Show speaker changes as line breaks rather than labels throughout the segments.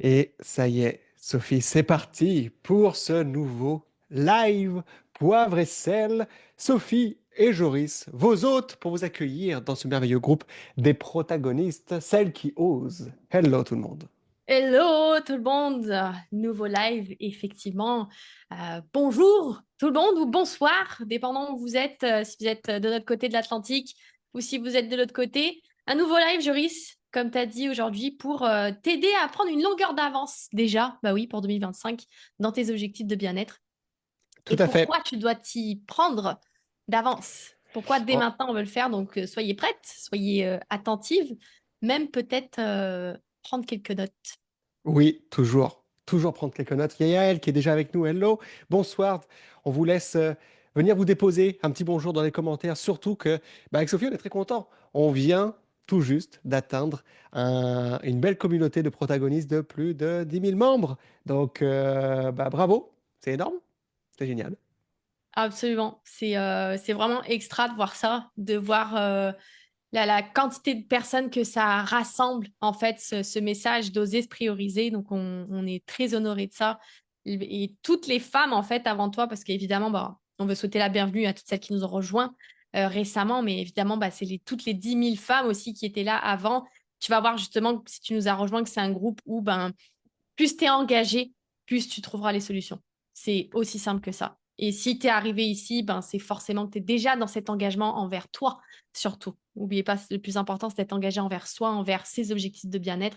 Et ça y est, Sophie, c'est parti pour ce nouveau live Poivre et sel. Sophie et Joris, vos hôtes pour vous accueillir dans ce merveilleux groupe des protagonistes, celles qui osent. Hello tout le monde.
Hello tout le monde, nouveau live effectivement. Bonjour tout le monde ou bonsoir, dépendant où vous êtes, si vous êtes de notre côté de l'Atlantique ou si vous êtes de l'autre côté. Un nouveau live, Joris, comme tu as dit aujourd'hui, pour t'aider à prendre une longueur d'avance déjà, bah oui, pour 2025, dans tes objectifs de bien-être.
Tout
Et
à fait.
pourquoi tu dois t'y prendre d'avance? Pourquoi dès
Oh,
maintenant on veut le faire? Donc soyez prêtes, soyez attentives, même peut-être prendre quelques notes.
oui, toujours prendre quelques notes. Il y a Yael qui est déjà avec nous. Hello, bonsoir. On vous laisse venir vous déposer un petit bonjour dans les commentaires. Surtout que, avec Sophie, on est très content. On vient tout juste d'atteindre une belle communauté de protagonistes de plus de 10 000 membres. Donc, bravo, c'est énorme, c'est génial.
Absolument. C'est vraiment extra de voir ça, de voir la quantité de personnes que ça rassemble, en fait, ce message d'oser se prioriser. Donc, on est très honoré de ça. Et toutes les femmes, en fait, avant toi, parce qu'évidemment, bah, on veut souhaiter la bienvenue à toutes celles qui nous ont rejoints récemment, mais évidemment, bah, c'est toutes les 10 000 femmes aussi qui étaient là avant. Tu vas voir justement, si tu nous as rejoints, que c'est un groupe où ben, plus tu es engagé, plus tu trouveras les solutions. C'est aussi simple que ça. Et si tu es arrivé ici, ben, c'est forcément que tu es déjà dans cet engagement envers toi, surtout. N'oubliez pas, le plus important, c'est d'être engagé envers soi, envers ses objectifs de bien-être.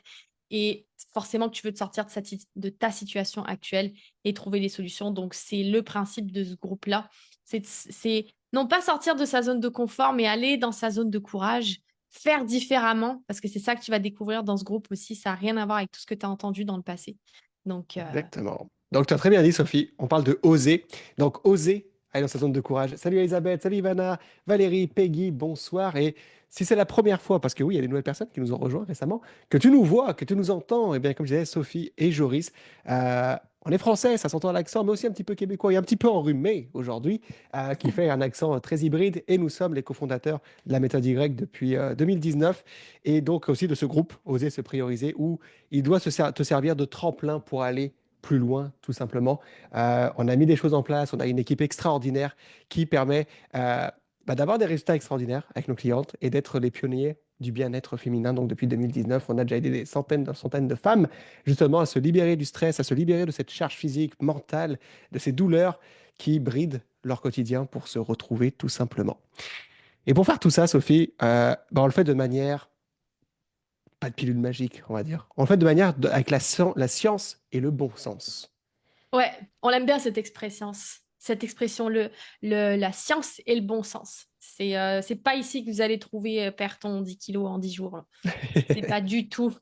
Et forcément que tu veux te sortir de ta situation actuelle et trouver des solutions. Donc, c'est le principe de ce groupe-là. C'est non pas sortir de sa zone de confort, mais aller dans sa zone de courage, faire différemment, parce que c'est ça que tu vas découvrir dans ce groupe aussi. Ça n'a rien à voir avec tout ce que tu as entendu dans le passé. Donc,
Exactement. Donc, tu as très bien dit, Sophie. On parle de oser. Donc, oser aller dans sa zone de courage. Salut Elisabeth, salut Ivana, Valérie, Peggy, bonsoir. Et si c'est la première fois, parce que oui, il y a des nouvelles personnes qui nous ont rejoints récemment, que tu nous vois, que tu nous entends, et bien, comme je disais, Sophie et Joris, on est français, ça s'entend à l'accent, mais aussi un petit peu québécois et un petit peu enrhumé aujourd'hui, qui fait un accent très hybride. Et nous sommes les cofondateurs de la méthode Y depuis 2019. Et donc aussi de ce groupe, Oser se prioriser, où il doit te servir de tremplin pour aller plus loin, tout simplement. On a mis des choses en place, on a une équipe extraordinaire qui permet d'avoir des résultats extraordinaires avec nos clientes et d'être les pionniers du bien-être féminin. Donc depuis 2019, on a déjà aidé des centaines de femmes justement à se libérer du stress, à se libérer de cette charge physique, mentale, de ces douleurs qui brident leur quotidien pour se retrouver tout simplement. Et pour faire tout ça, Sophie, on le fait de manière, pas de pilule magique, on va dire. On le fait de manière avec la science et le bon sens.
ouais, on aime bien cette expression, la science et le bon sens. C'est pas ici que vous allez trouver perd ton 10 kilos en 10 jours, là. C'est pas du tout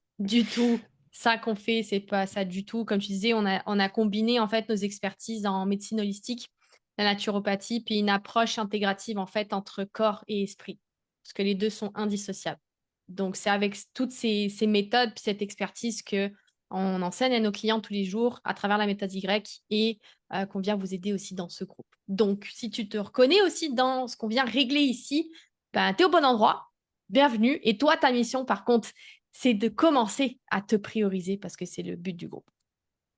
ça qu'on fait, c'est pas ça du tout. Comme tu disais, on a combiné en fait nos expertises en médecine holistique, la naturopathie, puis une approche intégrative en fait entre corps et esprit, parce que les deux sont indissociables. Donc c'est avec toutes ces méthodes, puis cette expertise que on enseigne à nos clients tous les jours à travers la méthode Y et qu'on vient vous aider aussi dans ce groupe. Donc si tu te reconnais aussi dans ce qu'on vient régler ici, ben, tu es au bon endroit. Bienvenue. Et toi, ta mission, par contre, c'est de commencer à te prioriser parce que c'est le but du groupe.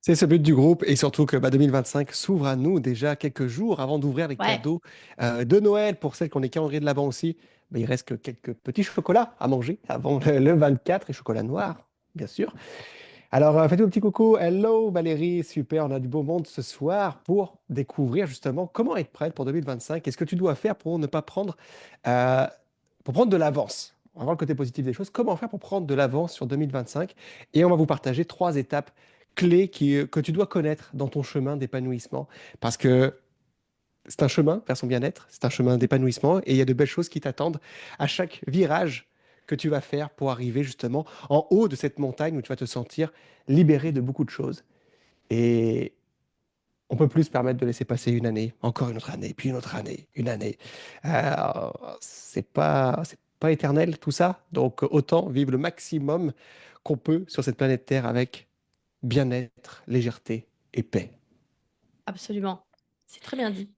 C'est ce but du groupe et surtout que 2025 s'ouvre à nous déjà quelques jours avant d'ouvrir les
Ouais,
cadeaux de Noël pour celles qui ont des calendriers de l'Avent aussi. Il reste que quelques petits chocolats à manger avant le 24 et chocolat noir, bien sûr. Alors, faites-nous un petit coucou. Hello Valérie, super, on a du beau monde ce soir pour découvrir justement comment être prête pour 2025. Qu'est-ce que tu dois faire pour ne pas prendre, euh, pour prendre de l'avance? On va voir le côté positif des choses. Comment faire pour prendre de l'avance sur 2025? Et on va vous partager 3 étapes clés que tu dois connaître dans ton chemin d'épanouissement. Parce que c'est un chemin vers son bien-être, c'est un chemin d'épanouissement et il y a de belles choses qui t'attendent à chaque virage que tu vas faire pour arriver justement en haut de cette montagne où tu vas te sentir libéré de beaucoup de choses. Et on peut plus se permettre de laisser passer une année, encore une autre année, puis une autre année, une année. Euh, c'est pas éternel tout ça, donc autant vivre le maximum qu'on peut sur cette planète Terre avec bien-être, légèreté et paix.
absolument. C'est très bien dit.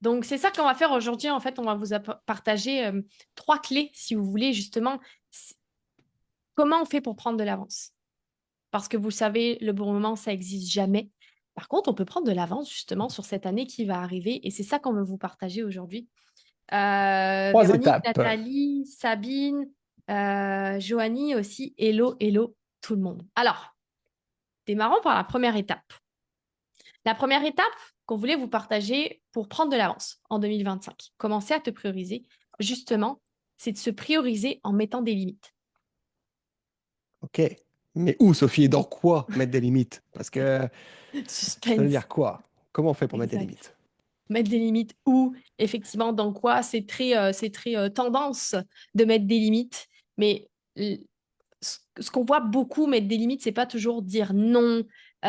Donc, c'est ça qu'on va faire aujourd'hui. En fait, on va vous partager 3 clés, si vous voulez, justement, comment on fait pour prendre de l'avance. parce que vous savez, le bon moment, ça n'existe jamais. Par contre, on peut prendre de l'avance justement sur cette année qui va arriver et c'est ça qu'on veut vous partager aujourd'hui.
Trois
Véronique,
étapes.
Nathalie, Sabine, Joanie aussi. Hello, hello, tout le monde. Alors, démarrons par la première étape. La première étape qu'on voulait vous partager pour prendre de l'avance en 2025, commencer à te prioriser, justement, c'est de se prioriser en mettant des limites.
Ok. Mais où, Sophie, et dans quoi mettre des limites? Parce que ça veut
Suspense.
dire quoi? Comment on fait pour mettre des
Exact.
limites?
Mettre des limites où, effectivement, dans quoi, c'est très tendance de mettre des limites. Mais ce qu'on voit beaucoup mettre des limites, c'est pas toujours dire non,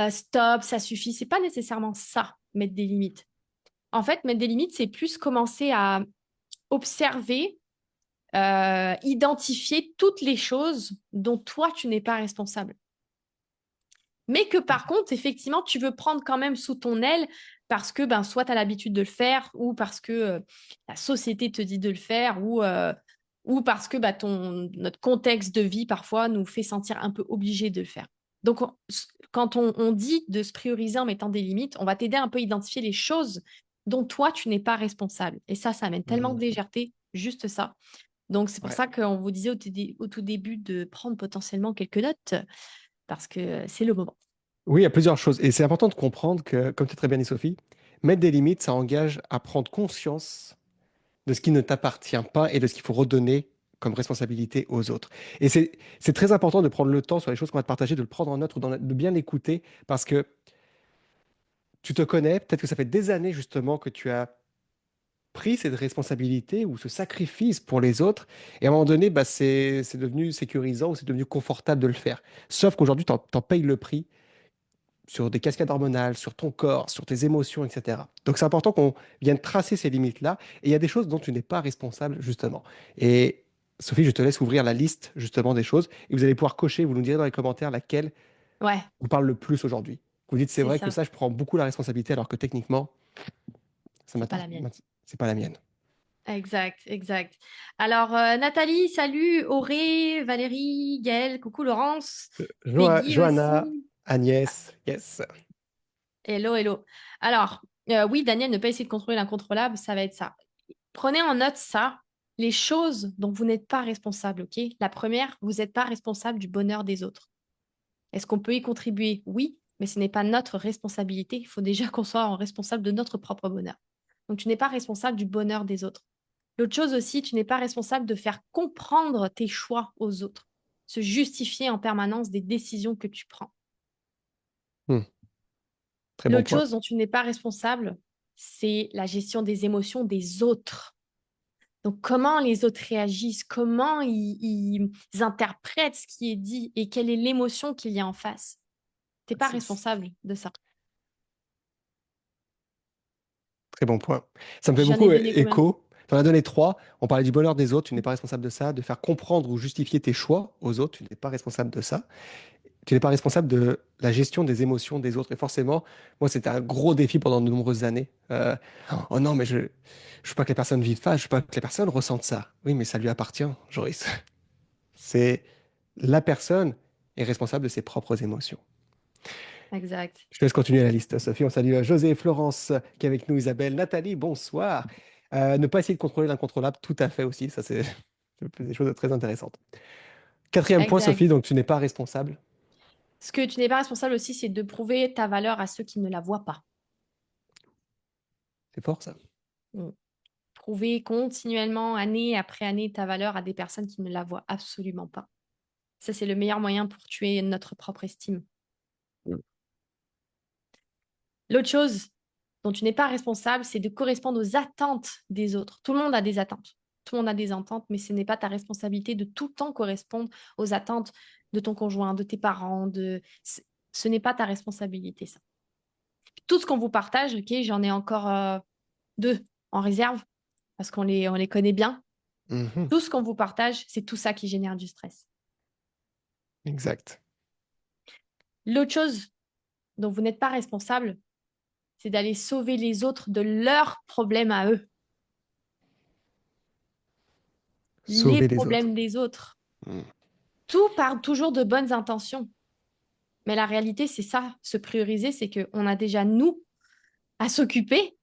stop, ça suffit. C'est pas nécessairement ça, mettre des limites. En fait, mettre des limites, c'est plus commencer à observer, identifier toutes les choses dont toi, tu n'es pas responsable. Mais que par contre, effectivement, tu veux prendre quand même sous ton aile parce que ben, soit tu as l'habitude de le faire ou parce que la société te dit de le faire ou parce que bah, notre contexte de vie parfois nous fait sentir un peu obligé de le faire. Donc, quand on dit de se prioriser en mettant des limites, on va t'aider un peu à identifier les choses dont toi, tu n'es pas responsable. Et ça amène tellement de
Mhm.
légèreté, juste ça. Donc, c'est pour
Ouais.
ça qu'on vous disait au tout début de prendre potentiellement quelques notes parce que c'est le moment.
Oui, il y a plusieurs choses. Et c'est important de comprendre que, comme tu as très bien dit, Sophie, mettre des limites, ça engage à prendre conscience de ce qui ne t'appartient pas et de ce qu'il faut redonner comme responsabilité aux autres. Et c'est très important de prendre le temps sur les choses qu'on va te partager, de le prendre en note ou de bien l'écouter parce que tu te connais, peut-être que ça fait des années justement que tu as pris cette responsabilité ou ce sacrifice pour les autres et à un moment donné, bah, c'est devenu sécurisant ou c'est devenu confortable de le faire. Sauf qu'aujourd'hui, tu en payes le prix sur des cascades hormonales, sur ton corps, sur tes émotions, etc. Donc c'est important qu'on vienne tracer ces limites-là. Et il y a des choses dont tu n'es pas responsable, justement. Et Sophie, je te laisse ouvrir la liste, justement, des choses. Et vous allez pouvoir cocher, vous nous direz dans les commentaires laquelle
Ouais,
vous parle le plus aujourd'hui. Vous dites, c'est
c'est
vrai que
ça.
ça, je prends beaucoup la responsabilité, alors que techniquement, ça
C'est pas
m'attend.
la mienne.
C'est pas la mienne.
Exact, exact. Alors, Nathalie, salut, Auré, Valérie, Gaëlle, coucou Laurence, Peggy
Johanna,
aussi. Ah,
Agnès, yes.
hello, hello. Alors, oui, Daniel, ne pas essayer de contrôler l'incontrôlable, ça va être ça. Prenez en note ça, les choses dont vous n'êtes pas responsable, ok? La première, vous n'êtes pas responsable du bonheur des autres. Est-ce qu'on peut y contribuer? Oui, mais ce n'est pas notre responsabilité. Il faut déjà qu'on soit responsable de notre propre bonheur. Donc, tu n'es pas responsable du bonheur des autres. L'autre chose aussi, tu n'es pas responsable de faire comprendre tes choix aux autres, se justifier en permanence des décisions que tu prends.
Hmm, très bon
L'autre
point.
chose dont tu n'es pas responsable, c'est la gestion des émotions des autres. Donc, comment les autres réagissent, comment ils interprètent ce qui est dit et quelle est l'émotion qu'il y a en face. Tu n'es pas
C'est
responsable de ça.
très bon point. Ça me fait
J'en ai
beaucoup
donné combien?
écho. Tu en as donné trois. On parlait du bonheur des autres. Tu n'es pas responsable de ça. De faire comprendre ou justifier tes choix aux autres. Tu n'es pas responsable de ça. Tu n'es pas responsable de la gestion des émotions des autres. Et forcément, moi, c'était un gros défi pendant de nombreuses années. Oh non, mais je ne veux pas que les personnes vivent ça. Je veux pas que les personnes ressentent ça. Oui, mais ça lui appartient, Joris. C'est la personne est responsable de ses propres émotions.
Exact.
Je te laisse continuer la liste, Sophie. On salue José et Florence qui est avec nous, Isabelle, Nathalie, bonsoir. Ne pas essayer de contrôler l'incontrôlable, tout à fait aussi. Ça, c'est des choses très intéressantes. Quatrième point, Sophie,
Exact.
donc tu n'es pas responsable.
Ce que tu n'es pas responsable aussi, c'est de prouver ta valeur à ceux qui ne la voient pas.
C'est fort, ça.
Mm. Prouver continuellement, année après année, ta valeur à des personnes qui ne la voient absolument pas. Ça, c'est le meilleur moyen pour tuer notre propre estime.
Mm.
L'autre chose dont tu n'es pas responsable, c'est de correspondre aux attentes des autres. Tout le monde a des attentes. Tout le monde a des attentes, mais ce n'est pas ta responsabilité de tout le temps correspondre aux attentes de ton conjoint, de tes parents. Ce n'est pas ta responsabilité, ça. Tout ce qu'on vous partage, ok, j'en ai encore deux en réserve parce qu'on les connaît bien.
Mhm.
Tout ce qu'on vous partage, c'est tout ça qui génère du stress.
Exact.
L'autre chose dont vous n'êtes pas responsable, c'est d'aller sauver les autres de leurs problèmes à eux. Les
Sauver les autres.
problèmes des autres.
Mm.
Tout part toujours de bonnes intentions. Mais la réalité, c'est ça, se prioriser, c'est qu'on a déjà, nous, à s'occuper.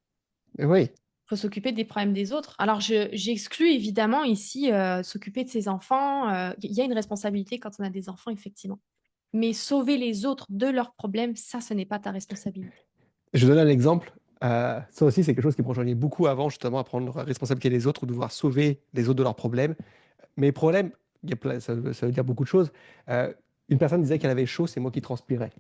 Mais oui,
Il faut s'occuper des problèmes des autres. Alors, j'exclus évidemment ici s'occuper de ses enfants. Il y a une responsabilité quand on a des enfants, effectivement. Mais sauver les autres de leurs problèmes, ça, ce n'est pas ta responsabilité.
je donne un exemple. Ça aussi, c'est quelque chose qui me rejoignait beaucoup avant, justement, à prendre la responsabilité des autres ou devoir sauver les autres de leurs problèmes. Mes problèmes, ça veut dire beaucoup de choses. Euh, une personne disait qu'elle avait chaud, c'est moi qui transpirais.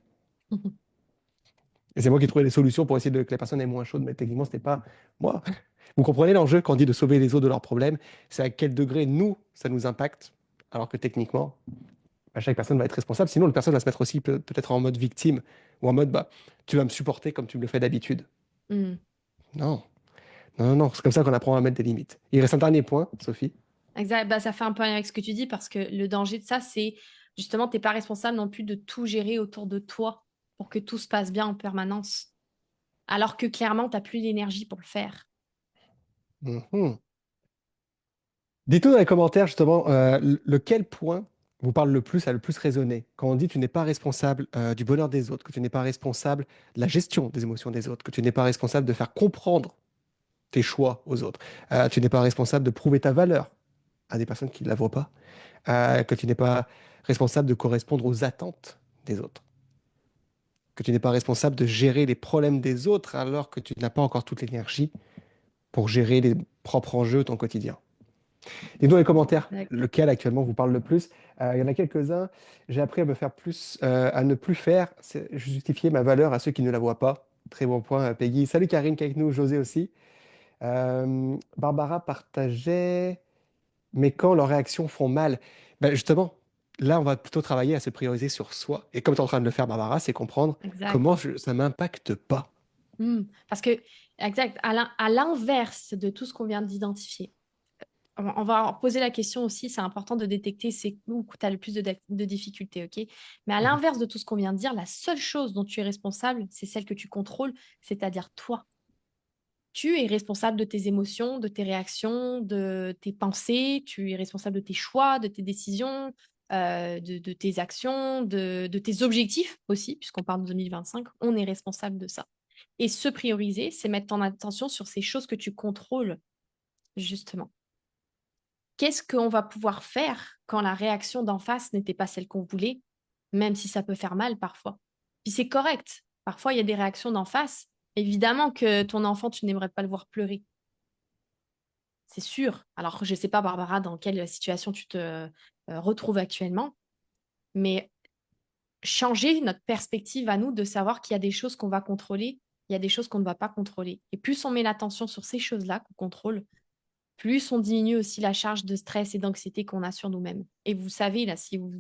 Et c'est moi qui trouvais des solutions pour essayer que la personne ait moins chaude, mais techniquement, ce n'était pas moi. Vous comprenez l'enjeu quand on dit de sauver les autres de leurs problèmes, c'est à quel degré nous, ça nous impacte, alors que techniquement, bah, chaque personne va être responsable. Sinon, la personne va se mettre aussi peut-être en mode victime ou en mode bah, tu vas me supporter comme tu me le fais d'habitude.
Hmm.
Non, non, non, non. C'est comme ça qu'on apprend à mettre des limites. Il reste un dernier point, Sophie.
Exact. Bah, ça fait un peu rien avec ce que tu dis parce que le danger de ça, c'est justement, tu n'es pas responsable non plus de tout gérer autour de toi pour que tout se passe bien en permanence. Alors que clairement, tu n'as plus l'énergie pour le faire.
Mhm. Dites-nous dans les commentaires justement lequel point vous parle le plus, a le plus résonné. Quand on dit que tu n'es pas responsable du bonheur des autres, que tu n'es pas responsable de la gestion des émotions des autres, que tu n'es pas responsable de faire comprendre tes choix aux autres, tu n'es pas responsable de prouver ta valeur à des personnes qui ne la voient pas, que tu n'es pas responsable de correspondre aux attentes des autres, que tu n'es pas responsable de gérer les problèmes des autres alors que tu n'as pas encore toute l'énergie pour gérer les propres enjeux de ton quotidien. Dites-nous dans les commentaires
Exact.
lequel actuellement vous parle le plus. Il y en a quelques-uns. J'ai appris à me faire plus, à ne plus faire, c'est justifier ma valeur à ceux qui ne la voient pas. Très bon point, Peggy. Salut Karine qui est avec nous, José aussi. Barbara partageait, mais quand leurs réactions font mal, ben justement, là on va plutôt travailler à se prioriser sur soi. Et comme tu es en train de le faire, Barbara, c'est comprendre
Exact.
comment ça m'impacte pas.
Parce que, exact, à l'inverse de tout ce qu'on vient d'identifier, on va poser la question aussi, c'est important de détecter c'est où tu as le plus de difficultés, ok? Mais à
Mhm.
l'inverse de tout ce qu'on vient de dire, la seule chose dont tu es responsable, c'est celle que tu contrôles, c'est-à-dire toi. Tu es responsable de tes émotions, de tes réactions, de tes pensées, tu es responsable de tes choix, de tes décisions, de tes actions, de tes objectifs aussi, puisqu'on parle de 2025, on est responsable de ça. Et se prioriser, c'est mettre ton attention sur ces choses que tu contrôles, justement. Qu'est-ce qu'on va pouvoir faire quand la réaction d'en face n'était pas celle qu'on voulait, même si ça peut faire mal parfois. Puis c'est correct. Parfois, il y a des réactions d'en face. Évidemment que ton enfant, tu n'aimerais pas le voir pleurer. C'est sûr. Alors, je ne sais pas, Barbara, dans quelle situation tu te retrouves actuellement, mais changer notre perspective à nous de savoir qu'il y a des choses qu'on va contrôler, il y a des choses qu'on ne va pas contrôler. Et plus on met l'attention sur ces choses-là qu'on contrôle, plus on diminue aussi la charge de stress et d'anxiété qu'on a sur nous-mêmes. Et vous savez, là, si vous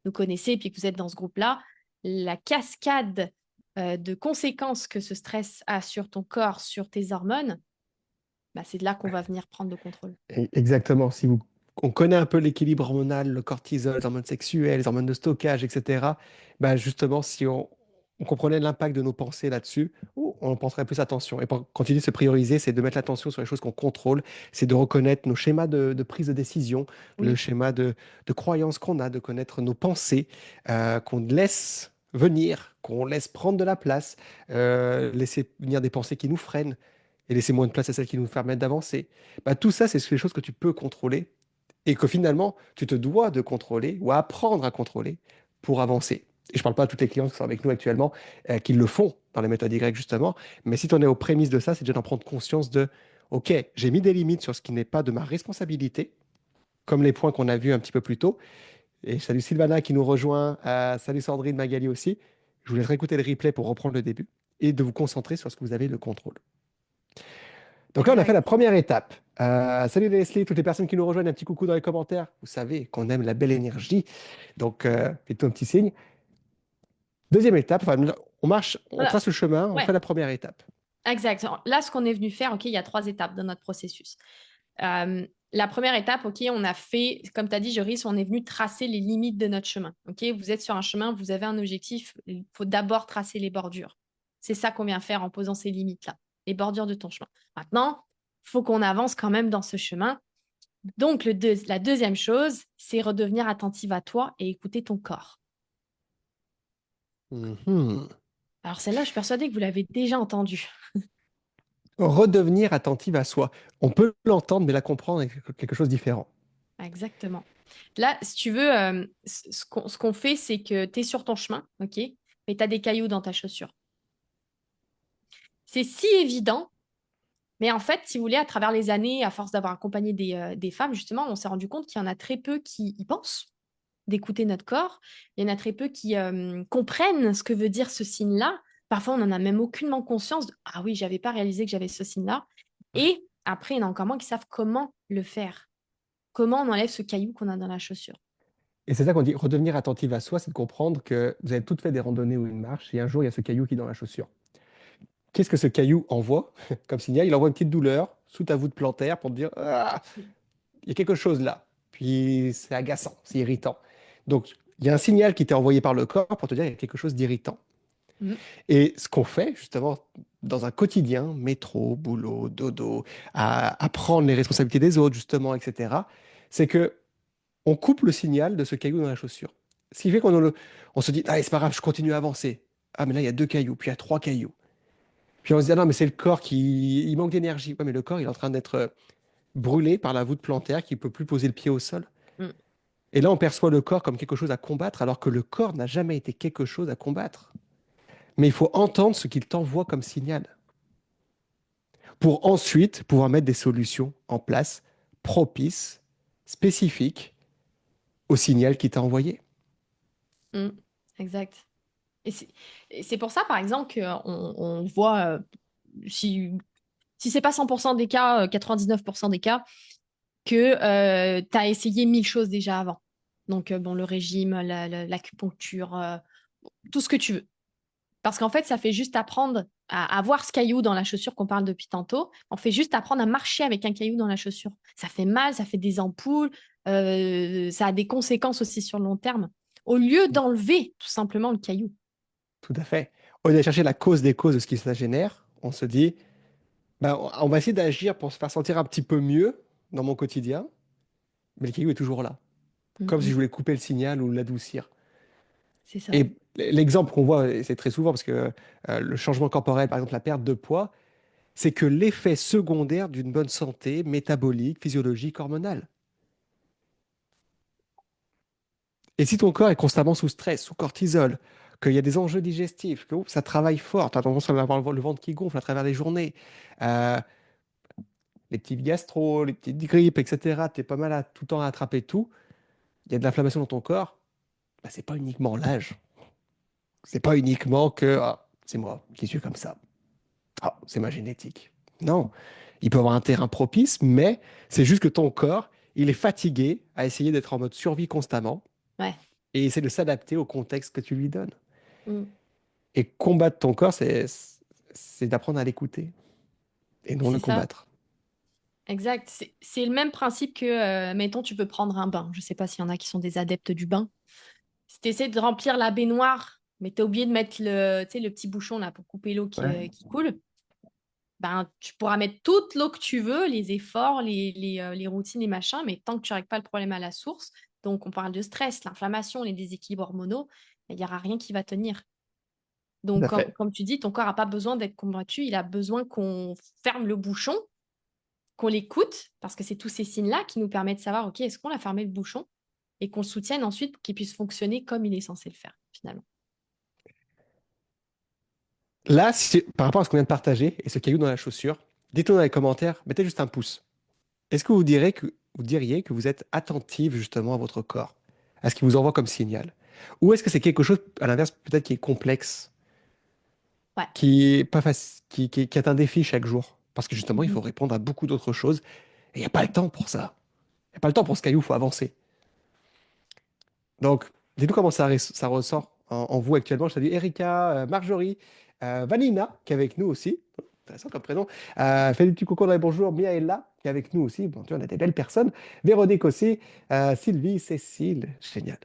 nous connaissez et puis que vous êtes dans ce groupe-là, la cascade de conséquences que ce stress a sur ton corps, sur tes hormones, bah, c'est de là qu'on va venir prendre le contrôle.
Exactement. Si vous, on connaît un peu l'équilibre hormonal, le cortisol, les hormones sexuelles, les hormones de stockage, etc., bah justement, si on comprenait l'impact de nos pensées là-dessus, on penserait plus attention. Et quand tu dis se prioriser, c'est de mettre l'attention sur les choses qu'on contrôle, c'est de reconnaître nos schémas de prise de décision, le
Oui,
schéma de croyance qu'on a, de connaître nos pensées, qu'on laisse venir, qu'on laisse prendre de la place, laisser venir des pensées qui nous freinent et laisser moins de place à celles qui nous permettent d'avancer. Bah, tout ça, c'est les choses que tu peux contrôler et que finalement, tu te dois de contrôler ou apprendre à contrôler pour avancer. Et je ne parle pas à toutes les clientes qui sont avec nous actuellement, qui le font dans les méthodes Y, justement, mais si tu en es aux prémices de ça, c'est déjà d'en prendre conscience de, OK, j'ai mis des limites sur ce qui n'est pas de ma responsabilité, comme les points qu'on a vus un petit peu plus tôt. Et salut Sylvana qui nous rejoint, salut Sandrine, Magali aussi. Je vous laisserai écouter le replay pour reprendre le début et de vous concentrer sur ce que vous avez le contrôle. Donc là, on a fait
exact.
la première étape. Salut Leslie, toutes les personnes qui nous rejoignent, un petit coucou dans les commentaires. Vous savez qu'on aime la belle énergie. Donc, faites-nous un petit signe. Deuxième étape, enfin, on marche, on
Voilà.
trace le chemin, on fait
Ouais,
la première étape.
exact. Là, ce qu'on est venu faire, OK, il y a 3 étapes dans notre processus. La première étape, OK, on a fait, comme tu as dit, Joris, on est venu tracer les limites de notre chemin. OK, vous êtes sur un chemin, vous avez un objectif, il faut d'abord tracer les bordures. C'est ça qu'on vient faire en posant ces limites-là, les bordures de ton chemin. Maintenant, il faut qu'on avance quand même dans ce chemin. Donc, la deuxième chose, c'est redevenir attentive à toi et écouter ton corps.
Mhm.
Alors celle-là, je suis persuadée que vous l'avez déjà entendue.
Redevenir attentive à soi. On peut l'entendre, mais la comprendre est quelque chose de différent.
Exactement. Là, si tu veux, ce qu'on fait, c'est que tu es sur ton chemin, ok? Mais tu as des cailloux dans ta chaussure. C'est si évident, mais en fait, si vous voulez, à travers les années, à force d'avoir accompagné des femmes, justement, on s'est rendu compte qu'il y en a très peu qui y pensent, d'écouter notre corps. Il y en a très peu qui comprennent ce que veut dire ce signe-là. Parfois, on n'en a même aucunement conscience. Ah oui, j'avais pas réalisé que j'avais ce signe-là. Et après, il y en a encore moins qui savent comment le faire. Comment on enlève ce caillou qu'on a dans la chaussure.
Et c'est ça qu'on dit, redevenir attentive à soi, c'est de comprendre que vous avez toutes fait des randonnées ou une marche, et un jour, il y a ce caillou qui est dans la chaussure. Qu'est-ce que ce caillou envoie comme signal? Il envoie une petite douleur sous ta voûte plantaire pour te dire, ah, il y a quelque chose là. Puis c'est agaçant, c'est irritant. Donc, il y a un signal qui t'est envoyé par le corps pour te dire qu'il y a quelque chose d'irritant.
Mm.
Et ce qu'on fait, justement, dans un quotidien, métro, boulot, dodo, à prendre les responsabilités des autres, justement, etc., c'est que on coupe le signal de ce caillou dans la chaussure. Ce qui fait on se dit, ah, c'est pas grave, je continue à avancer. Ah, mais là, il y a deux cailloux, puis il y a trois cailloux. Puis on se dit, ah non, mais c'est le corps qui il manque d'énergie. Ouais, mais le corps, il est en train d'être brûlé par la voûte plantaire, qui ne peut plus poser le pied au sol.
Mm.
Et là, on perçoit le corps comme quelque chose à combattre, alors que le corps n'a jamais été quelque chose à combattre. Mais il faut entendre ce qu'il t'envoie comme signal, pour ensuite pouvoir mettre des solutions en place propices, spécifiques au signal qu'il t'a envoyé.
Mm. Exact. Et c'est pour ça, par exemple, qu'on voit, si c'est pas 100% des cas, 99% des cas, que tu as essayé 1000 choses déjà avant. Donc, bon, le régime, l'acupuncture, tout ce que tu veux. Parce qu'en fait, ça fait juste apprendre à avoir ce caillou dans la chaussure qu'on parle depuis tantôt. On fait juste apprendre à marcher avec un caillou dans la chaussure. Ça fait mal, ça fait des ampoules, ça a des conséquences aussi sur le long terme. Au lieu d'enlever tout simplement le caillou.
Tout à fait. Au lieu d'aller chercher la cause des causes de ce qui ça génère, on se dit, ben, on va essayer d'agir pour se faire sentir un petit peu mieux dans mon quotidien, mais le caillou est toujours là. Comme si je
Mhm.
voulais couper le signal ou l'adoucir.
C'est ça.
Et l'exemple qu'on voit, et c'est très souvent parce que le changement corporel, par exemple la perte de poids, c'est que l'effet secondaire d'une bonne santé métabolique, physiologique, hormonale. Et si ton corps est constamment sous stress, sous cortisol, qu'il y a des enjeux digestifs, que ça travaille fort, tu as tendance à avoir le ventre qui gonfle à travers les journées, euh, les petites gastro, les petites grippes, etc., tu es pas mal à tout le temps à attraper tout, il y a de l'inflammation dans ton corps, bah, c'est pas uniquement l'âge. C'est pas uniquement que ah, c'est moi qui suis comme ça. Ah, c'est ma génétique. Non, il peut avoir un terrain propice, mais c'est juste que ton corps, il est fatigué à essayer d'être en mode survie constamment
Ouais.
et essaie de s'adapter au contexte que tu lui donnes.
Mm.
Et combattre ton corps, c'est d'apprendre à l'écouter et non le
C'est ça.
combattre.
Exact. C'est le même principe que, mettons, tu peux prendre un bain. Je sais pas s'il y en a qui sont des adeptes du bain. Si tu essaies de remplir la baignoire, mais tu as oublié de mettre tu sais, le petit bouchon là pour couper l'eau qui,
Ouais.
qui coule, ben, tu pourras mettre toute l'eau que tu veux, les efforts, les routines, les machins, mais tant que tu ne règles pas le problème à la source, donc on parle de stress, l'inflammation, les déséquilibres hormonaux, il n'y aura rien qui va tenir.
Tout
Donc,
à fait.
comme tu dis, ton corps n'a pas besoin d'être combattu, il a besoin qu'on ferme le bouchon, qu'on l'écoute, parce que c'est tous ces signes-là qui nous permettent de savoir, OK, est-ce qu'on a fermé le bouchon et qu'on le soutienne ensuite pour qu'il puisse fonctionner comme il est censé le faire, finalement.
Là, par rapport à ce qu'on vient de partager et ce caillou dans la chaussure, dites-nous dans les commentaires, mettez juste un pouce. Est-ce que vous diriez que vous êtes attentif justement à votre corps, à ce qu'il vous envoie comme signal? Ou est-ce que c'est quelque chose, à l'inverse, peut-être qui est complexe,
Ouais.
qui est pas facile, qui est un défi chaque jour? Parce que justement, il faut
Mhm.
répondre à beaucoup d'autres choses et il n'y a pas le temps pour ça. Il n'y a pas le temps pour ce caillou, il faut avancer. Donc, dites-nous comment ça ressort en vous actuellement. Je salue Erika, Marjorie, Vanina, qui est avec nous aussi. Intéressant comme prénom. Fais des petits coucou dans les bonjours. Miaela, qui est avec nous aussi. Bon, tu vois, on a des belles personnes. Véronique aussi. Sylvie, Cécile. Génial.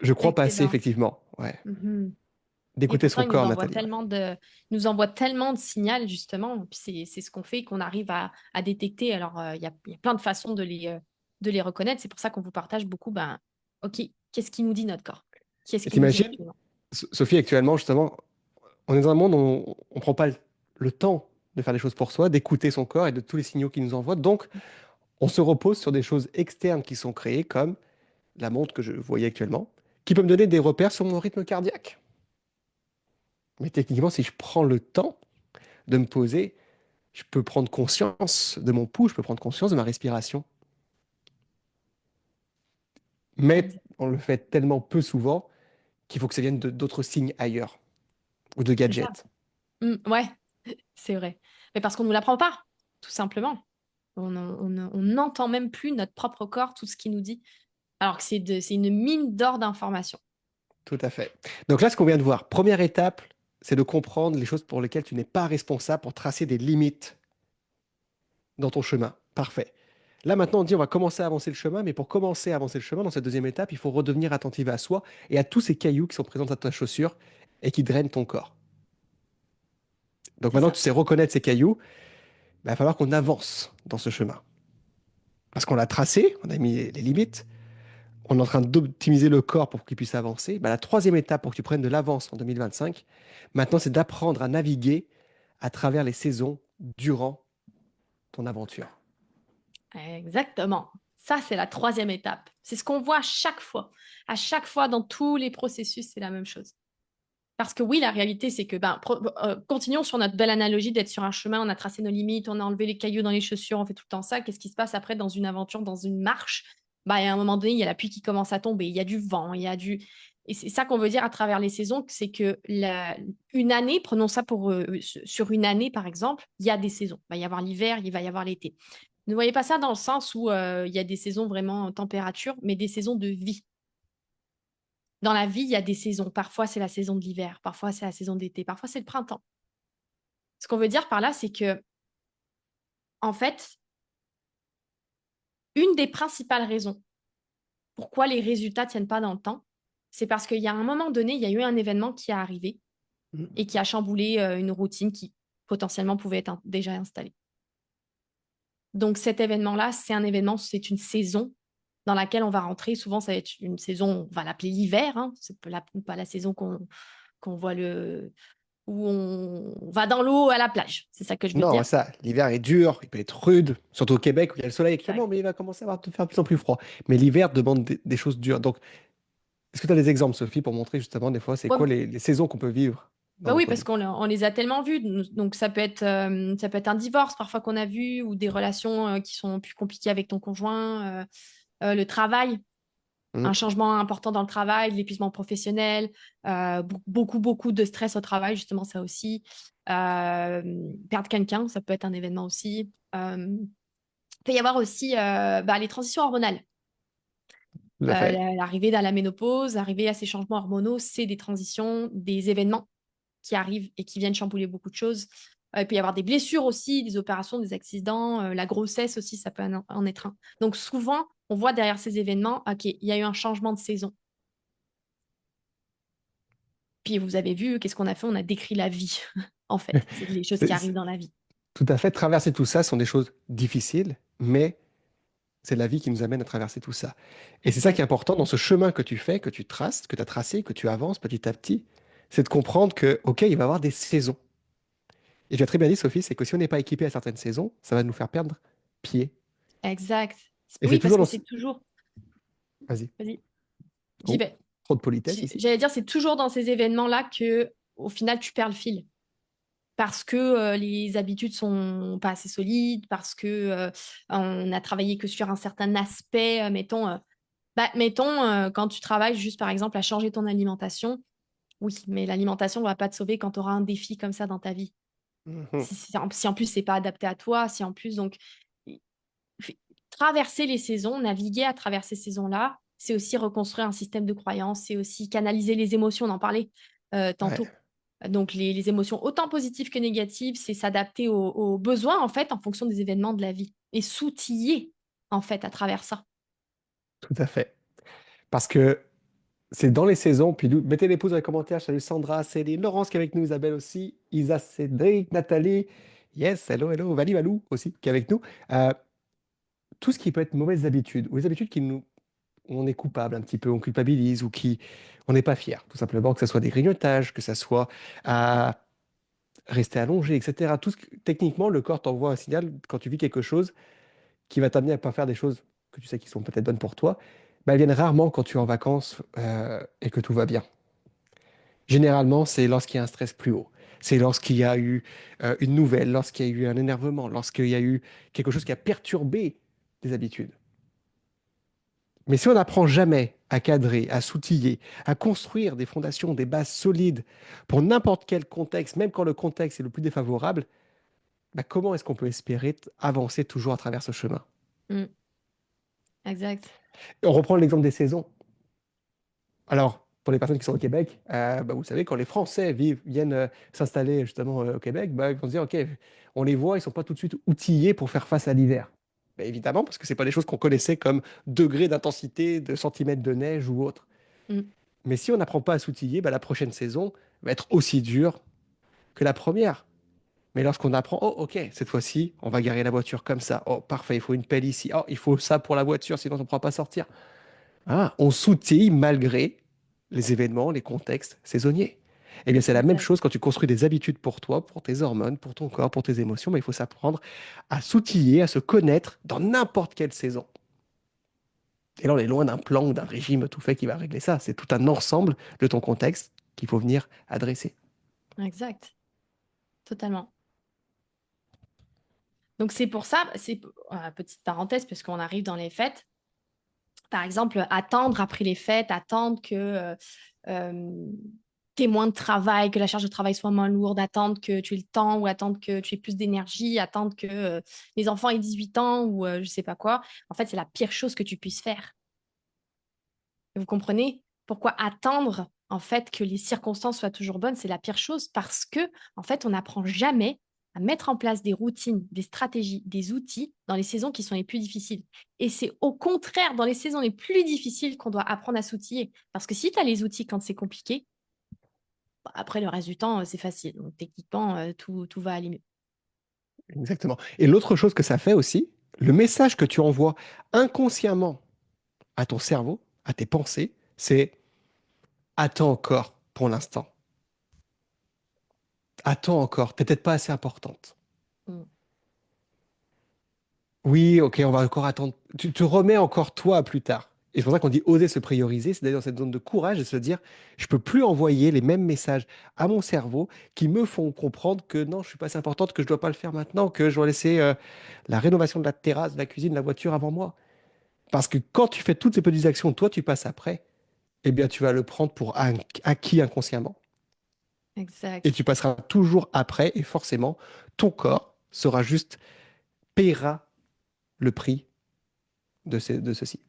Je crois pas assez,
Excellent.
effectivement. Ouais.
Mhm. Et
D'écouter
pourtant,
son
il nous
corps,
envoie
Nathalie. Ouais.
tellement de signaux, justement. Puis c'est ce qu'on fait et qu'on arrive à détecter. Alors, il y a plein de façons de les reconnaître. C'est pour ça qu'on vous partage beaucoup. Ben, OK, qu'est-ce qui nous dit notre corps? Qu'est-ce
Et
qui nous dit
t'imagines,
actuellement?
Sophie, actuellement, justement, on est dans un monde où on ne prend pas le temps de faire des choses pour soi, d'écouter son corps et de tous les signaux qu'il nous envoie. Donc, on se repose sur des choses externes qui sont créées, comme la montre que je voyais actuellement, qui peut me donner des repères sur mon rythme cardiaque. Mais techniquement, si je prends le temps de me poser, je peux prendre conscience de mon pouls, je peux prendre conscience de ma respiration. Mais
Exact.
on le fait tellement peu souvent qu'il faut que ça vienne d'autres signes ailleurs ou de
C'est ça.
gadgets.
Ouais, c'est vrai. Mais parce qu'on ne nous l'apprend pas, tout simplement. On n'entend même plus notre propre corps, tout ce qu'il nous dit, alors que c'est une mine d'or d'informations.
Tout à fait. Donc là, ce qu'on vient de voir, première étape, c'est de comprendre les choses pour lesquelles tu n'es pas responsable pour tracer des limites dans ton chemin. Parfait. Là, maintenant, on dit on va commencer à avancer le chemin, mais pour commencer à avancer le chemin, dans cette deuxième étape, il faut redevenir attentif à soi et à tous ces cailloux qui sont présents à ta chaussure et qui drainent ton corps. Donc
C'est
maintenant que
ça.
tu sais reconnaître ces cailloux, il va falloir qu'on avance dans ce chemin. Parce qu'on l'a tracé, on a mis les limites, on est en train d'optimiser le corps pour qu'il puisse avancer. Bah, la troisième étape pour que tu prennes de l'avance en 2025, maintenant, c'est d'apprendre à naviguer à travers les saisons durant ton aventure.
Exactement. Ça, c'est la troisième étape. C'est ce qu'on voit à chaque fois. À chaque fois, dans tous les processus, c'est la même chose. Parce que oui, la réalité, c'est que, continuons sur notre belle analogie d'être sur un chemin, on a tracé nos limites, on a enlevé les cailloux dans les chaussures, on fait tout le temps ça. Qu'est-ce qui se passe après dans une aventure, dans une marche? Bah, à un moment donné, il y a la pluie qui commence à tomber, il y a du vent, il y a du... Et c'est ça qu'on veut dire à travers les saisons, c'est que une année, prenons ça pour sur une année par exemple, il y a des saisons. Il va y avoir l'hiver, il va y avoir l'été. Ne voyez pas ça dans le sens où il y a des saisons vraiment en température, mais des saisons de vie. Dans la vie, il y a des saisons. Parfois, c'est la saison de l'hiver, parfois, c'est la saison d'été, parfois, c'est le printemps. Ce qu'on veut dire par là, c'est que, en fait, une des principales raisons pourquoi les résultats ne tiennent pas dans le temps, c'est parce qu'il y a un moment donné, il y a eu un événement qui est arrivé
Mm.
et qui a chamboulé une routine qui potentiellement pouvait être déjà installée. Donc, cet événement-là, c'est un événement, c'est une saison dans laquelle on va rentrer. Souvent, ça va être une saison, on va l'appeler l'hiver. Hein. C'est pas la saison qu'on voit où on va dans l'eau à la plage. C'est ça que je veux
Non,
dire.
ça, l'hiver est dur, il peut être rude, surtout au Québec où il y a le soleil
Exact.
actuellement, mais il va commencer à faire de plus en plus froid. Mais l'hiver demande des choses dures. Donc, est-ce que tu as des exemples, Sophie, pour montrer justement des fois c'est quoi
Ouais,
les saisons qu'on peut vivre dans
bah oui,
notre
parce
vie?
qu'on les a tellement vus. Donc, ça peut être un divorce parfois qu'on a vu ou des relations qui sont plus compliquées avec ton conjoint, le travail, un
Mm.
changement important dans le travail, de l'épuisement professionnel, beaucoup, beaucoup de stress au travail, justement, ça aussi. Perdre quelqu'un, ça peut être un événement aussi. Il peut y avoir aussi les transitions hormonales.
Tout à fait.
L'arrivée dans la ménopause, arriver à ces changements hormonaux, c'est des transitions, des événements qui arrivent et qui viennent chambouler beaucoup de choses. Il peut y avoir des blessures aussi, des opérations, des accidents, la grossesse aussi, ça peut en être un. Donc souvent, on voit derrière ces événements, OK, il y a eu un changement de saison. Puis vous avez vu, qu'est-ce qu'on a fait? On a décrit la vie, en fait. C'est les choses qui
C'est-
arrivent
c'est-
dans la vie.
Tout à fait. Traverser tout ça sont des choses difficiles, mais c'est la vie qui nous amène à traverser tout ça. Et c'est ça qui est
Exact.
important dans ce chemin que tu fais, que tu traces, que tu as tracé, que tu avances petit à petit, c'est de comprendre que, OK, il va y avoir des saisons. Et tu as très bien dit, Sophie, c'est que si on n'est pas équipé à certaines saisons, ça va nous faire perdre pied.
Exact.
Et c'est
Oui, parce
toujours
que
dans...
c'est toujours...
Vas-y.
Vas-y, j'y
Oh,
vais.
trop de politesse ici.
J'allais dire, c'est toujours dans ces événements-là que, au final, tu perds le fil. Parce que les habitudes sont pas assez solides, parce que on a travaillé que sur un certain aspect, quand tu travailles juste par exemple à changer ton alimentation, oui, mais l'alimentation ne va pas te sauver quand tu auras un défi comme ça dans ta vie.
Mhm.
Si en plus c'est pas adapté à toi, si en plus donc i- traverser les saisons, naviguer à travers ces saisons-là, c'est aussi reconstruire un système de croyance, c'est aussi canaliser les émotions, on en parlait
Ouais,
tantôt. Donc, les émotions, autant positives que négatives, c'est s'adapter aux besoins, en fait, en fonction des événements de la vie et s'outiller, en fait, à travers ça.
tout à fait. Parce que c'est dans les saisons, puis mettez les pouces dans les commentaires. Salut Sandra, Céline, Laurence qui est avec nous, Isabelle aussi, Isa, Cédric, Nathalie, yes, hello, hello, Vali Valou aussi qui est avec nous. Euh, tout ce qui peut être mauvaises habitudes ou les habitudes qui nous où on est coupable un petit peu, on culpabilise ou qui on n'est pas fier, tout simplement, que ce soit des grignotages, que ça soit à rester allongé, etc. Techniquement, le corps t'envoie un signal quand tu vis quelque chose qui va t'amener à pas faire des choses que tu sais qui sont peut-être bonnes pour toi. Bah, elles viennent rarement quand tu es en vacances et que tout va bien. Généralement, c'est lorsqu'il y a un stress plus haut. C'est lorsqu'il y a eu une nouvelle, lorsqu'il y a eu un énervement, lorsqu'il y a eu quelque chose qui a perturbé tes habitudes. Mais si on n'apprend jamais à cadrer, à s'outiller, à construire des fondations, des bases solides pour n'importe quel contexte, même quand le contexte est le plus défavorable, bah, comment est-ce qu'on peut espérer avancer toujours à travers ce chemin?
Mm. Exact.
Et on reprend l'exemple des saisons. Alors, pour les personnes qui sont au Québec, bah, vous savez, quand les Français viennent s'installer justement au Québec, bah, ils vont se dire, OK, on les voit, ils ne sont pas tout de suite outillés pour faire face à l'hiver. Bah, évidemment, parce que ce n'est pas des choses qu'on connaissait comme degré d'intensité, de centimètres de neige ou autre.
Mm.
Mais si on n'apprend pas à s'outiller, bah, la prochaine saison va être aussi dure que la première. Mais lorsqu'on apprend, oh, OK, cette fois-ci, on va garer la voiture comme ça. Oh, parfait, il faut une pelle ici. Oh, il faut ça pour la voiture, sinon on ne pourra pas sortir. Ah, on s'outille malgré les événements, les contextes saisonniers. Eh bien, c'est la même
Exact.
chose quand tu construis des habitudes pour toi, pour tes hormones, pour ton corps, pour tes émotions. Mais il faut s'apprendre à s'outiller, à se connaître dans n'importe quelle saison. Et là, on est loin d'un plan ou d'un régime tout fait qui va régler ça. C'est tout un ensemble de ton contexte qu'il faut venir adresser.
Exact. Totalement. Donc c'est pour ça, petite parenthèse, parce qu'on arrive dans les fêtes. Par exemple, attendre après les fêtes, attendre que tu aies moins de travail, que la charge de travail soit moins lourde, attendre que tu aies le temps ou attendre que tu aies plus d'énergie, attendre que les enfants aient 18 ans ou je sais pas quoi. En fait, c'est la pire chose que tu puisses faire. Vous comprenez pourquoi attendre en fait que les circonstances soient toujours bonnes, c'est la pire chose parce que en fait, on n'apprend jamais à mettre en place des routines, des stratégies, des outils dans les saisons qui sont les plus difficiles. Et c'est au contraire dans les saisons les plus difficiles qu'on doit apprendre à s'outiller. Parce que si tu as les outils quand c'est compliqué, bah, après le reste du temps, c'est facile. Donc techniquement, tout va aller mieux.
Exactement. Et l'autre chose que ça fait aussi, le message que tu envoies inconsciemment à ton cerveau, à tes pensées, c'est attends encore pour l'instant. Attends encore, t'es peut-être pas assez importante.
Mm.
Oui, ok, on va encore attendre. Tu te remets encore toi à plus tard. Et c'est pour ça qu'on dit oser se prioriser, c'est d'aller dans cette zone de courage et se dire, je peux plus envoyer les mêmes messages à mon cerveau qui me font comprendre que non, je suis pas assez importante, que je dois pas le faire maintenant, que je dois laisser la rénovation de la terrasse, de la cuisine, de la voiture avant moi. Parce que quand tu fais toutes ces petites actions, toi tu passes après, eh bien tu vas le prendre pour acquis inconsciemment. Et
Exact.
tu passeras toujours après et forcément, ton corps sera juste, paiera le prix de ceci.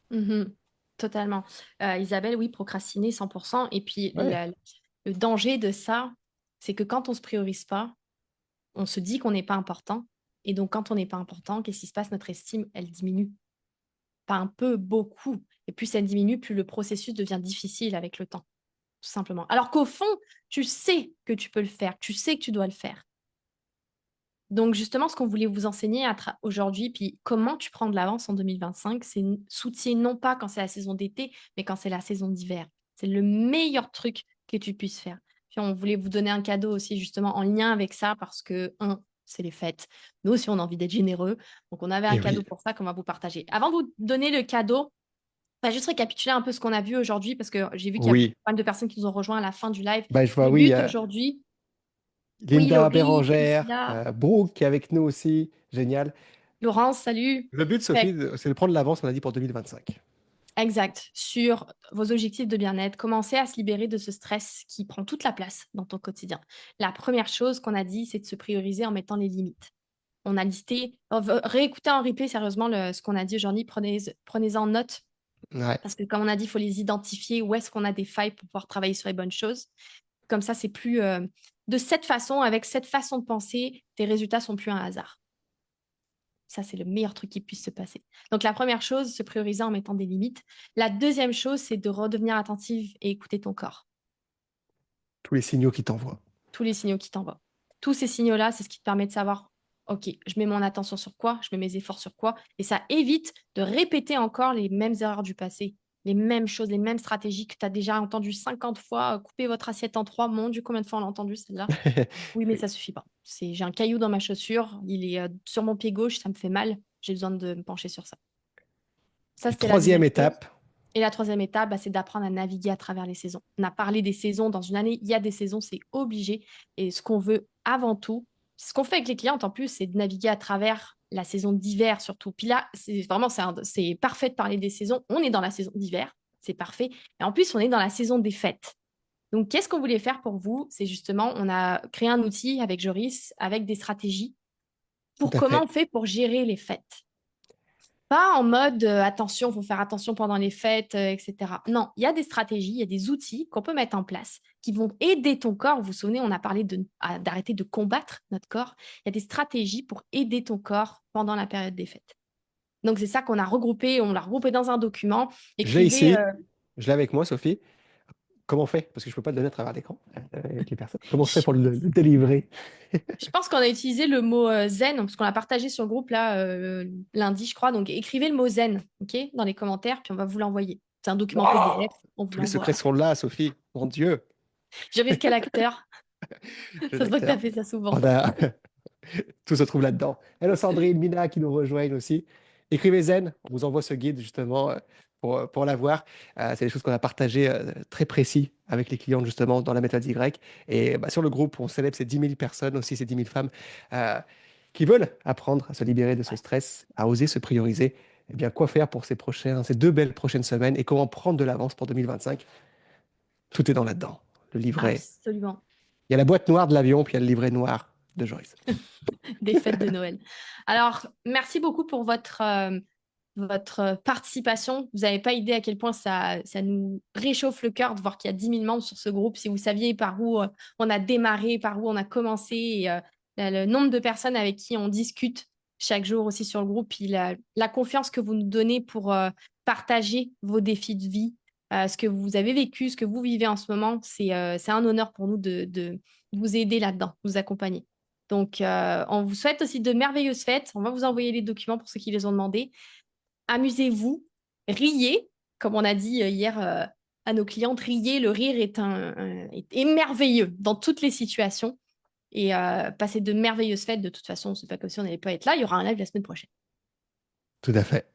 Mhm. Totalement. Isabelle, oui, procrastiner 100%. Et puis,
Ouais.
le danger de ça, c'est que quand on se priorise pas, on se dit qu'on n'est pas important. Et donc, quand on n'est pas important, qu'est-ce qui se passe? Notre estime, elle diminue. Pas un peu, beaucoup. Et plus elle diminue, plus le processus devient difficile avec le temps, tout simplement. Alors qu'au fond, tu sais que tu peux le faire, tu sais que tu dois le faire. Donc, justement, ce qu'on voulait vous enseigner aujourd'hui, puis comment tu prends de l'avance en 2025, c'est s'outiller non pas quand c'est la saison d'été, mais quand c'est la saison d'hiver. C'est le meilleur truc que tu puisses faire. Puis, on voulait vous donner un cadeau aussi, justement, en lien avec ça, parce que, c'est les fêtes. Nous aussi, on a envie d'être généreux. Donc, on avait un
Et
cadeau
oui,
pour ça qu'on va vous partager. Avant de vous donner le cadeau, on va juste récapituler un peu ce qu'on a vu aujourd'hui, parce que j'ai vu qu'il y a
oui.
pas mal de personnes qui nous ont rejoints à la fin du live.
Bah, je vois,
Le
oui,
but aujourd'hui, oui,
Linda
Laurie,
Bérangère,
Priscilla,
Brooke qui est avec nous aussi. Génial.
Laurence, salut.
Le but, Sophie, c'est de prendre l'avance, on a dit, pour 2025.
Exact. Sur vos objectifs de bien-être, commencez à se libérer de ce stress qui prend toute la place dans ton quotidien. La première chose qu'on a dit, c'est de se prioriser en mettant les limites. On a listé, réécoutez en replay sérieusement ce qu'on a dit aujourd'hui, prenez-en note,
Ouais.
parce que comme on a dit, il faut les identifier, où est-ce qu'on a des failles pour pouvoir travailler sur les bonnes choses. Comme ça, c'est plus de cette façon, avec cette façon de penser, tes résultats sont plus un hasard. Ça, c'est le meilleur truc qui puisse se passer. Donc, la première chose, se prioriser en mettant des limites. La deuxième chose, c'est de redevenir attentive et écouter ton corps.
Tous les signaux qui t'envoient.
Tous les signaux qui t'envoient. Tous ces signaux-là, c'est ce qui te permet de savoir, OK, je mets mon attention sur quoi? Je mets mes efforts sur quoi? Et ça évite de répéter encore les mêmes erreurs du passé, les mêmes choses, les mêmes stratégies que tu as déjà entendues 50 fois. Couper votre assiette en 3, mon Dieu, combien de fois on l'a entendu celle-là? Oui, mais
Oui.
ça suffit pas. J'ai un caillou dans ma chaussure, il est sur mon pied gauche, ça me fait mal. J'ai besoin de me pencher sur ça. Ça,
Et
c'était la
troisième
deuxième chose.
étape,
Et la troisième étape, bah, c'est d'apprendre à naviguer à travers les saisons. On a parlé des saisons dans une année, il y a des saisons, c'est obligé. Et ce qu'on veut avant tout, ce qu'on fait avec les clientes en plus, c'est de naviguer à travers la saison d'hiver surtout. Puis là, c'est vraiment, c'est parfait de parler des saisons. On est dans la saison d'hiver, c'est parfait. Et en plus, on est dans la saison des fêtes. Donc, qu'est-ce qu'on voulait faire pour vous? C'est justement, on a créé un outil avec Joris, avec des stratégies
tout
pour
à
comment
fait.
on fait pour gérer les fêtes. Pas en mode attention, il faut faire attention pendant les fêtes, etc. Non, il y a des stratégies, il y a des outils qu'on peut mettre en place qui vont aider ton corps. Vous vous souvenez, on a parlé d'arrêter de combattre notre corps. Il y a des stratégies pour aider ton corps pendant la période des fêtes. Donc, c'est ça qu'on a regroupé. On l'a regroupé dans un document.
Je l'ai
Écrivez.
ici, je l'ai avec moi, Sophie. Comment on fait? Parce que je ne peux pas le donner à travers l'écran avec les personnes. Comment on fait
Je
pour le délivrer?
je pense qu'on a utilisé le mot zen, parce qu'on l'a partagé sur le groupe là lundi, je crois. Donc, écrivez le mot zen, OK, dans les commentaires, puis on va vous l'envoyer. C'est un document
Wow!
PDF, on vous
Tous les secrets
l'envoie.
sont là, Sophie. Mon Dieu,
Je risque quel acteur.
jeune
Ça se voit que tu as
acteur.
fait ça souvent.
On a... Tout se trouve là-dedans. Hello Sandrine, Mina qui nous rejoignent aussi. Écrivez Zen, on vous envoie ce guide justement pour l'avoir. C'est des choses qu'on a partagées très précis avec les clients justement dans la méthode Y. Et bah, sur le groupe, on célèbre ces 10 000 personnes, aussi ces 10 000 femmes euh, qui veulent apprendre à se libérer de ce stress, à oser se prioriser. Eh bien, quoi faire pour ces 2 belles prochaines semaines et comment prendre de l'avance pour 2025? Tout est dans là-dedans. Le livret.
Absolument.
Il y a la boîte noire de l'avion, puis il y a le livret noir de Joyce.
Des fêtes de Noël. Alors, merci beaucoup pour votre participation. Vous n'avez pas idée à quel point ça nous réchauffe le cœur de voir qu'il y a 10 000 membres sur ce groupe. Si vous saviez par où on a démarré, par où on a commencé, et le nombre de personnes avec qui on discute chaque jour aussi sur le groupe, puis la confiance que vous nous donnez pour partager vos défis de vie, ce que vous avez vécu, ce que vous vivez en ce moment, c'est un honneur pour nous de vous aider là-dedans, de vous accompagner. Donc, on vous souhaite aussi de merveilleuses fêtes. On va vous envoyer les documents pour ceux qui les ont demandés. Amusez-vous, riez, comme on a dit hier à nos clientes, riez. Le rire est merveilleux dans toutes les situations. Et passez de merveilleuses fêtes. De toute façon, c'est pas comme si on n'allait pas être là. Il y aura un live la semaine prochaine.
Tout à fait.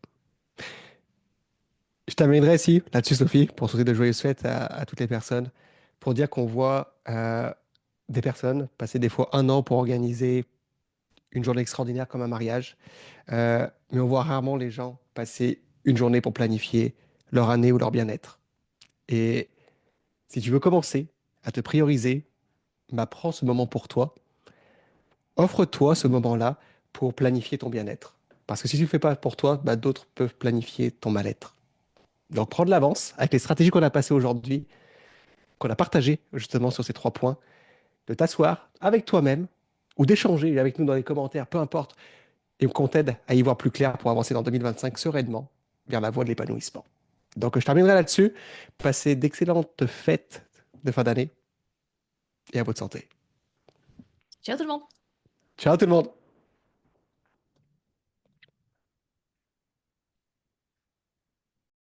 Je t'amènerai ici, là-dessus, Sophie, pour souhaiter de joyeuses fêtes à toutes les personnes, pour dire qu'on voit des personnes passer des fois un an pour organiser une journée extraordinaire comme un mariage, mais on voit rarement les gens passer une journée pour planifier leur année ou leur bien-être. Et si tu veux commencer à te prioriser, bah, prends ce moment pour toi, offre-toi ce moment-là pour planifier ton bien-être. Parce que si tu ne le fais pas pour toi, bah, d'autres peuvent planifier ton mal-être. Donc, prends de l'avance avec les stratégies qu'on a passées aujourd'hui, qu'on a partagées justement sur ces 3 points, de t'asseoir avec toi-même ou d'échanger avec nous dans les commentaires, peu importe, et qu'on t'aide à y voir plus clair pour avancer dans 2025 sereinement vers la voie de l'épanouissement. Donc, je terminerai là-dessus. Passez d'excellentes fêtes de fin d'année et à votre santé.
Ciao tout le monde!
Ciao tout le monde!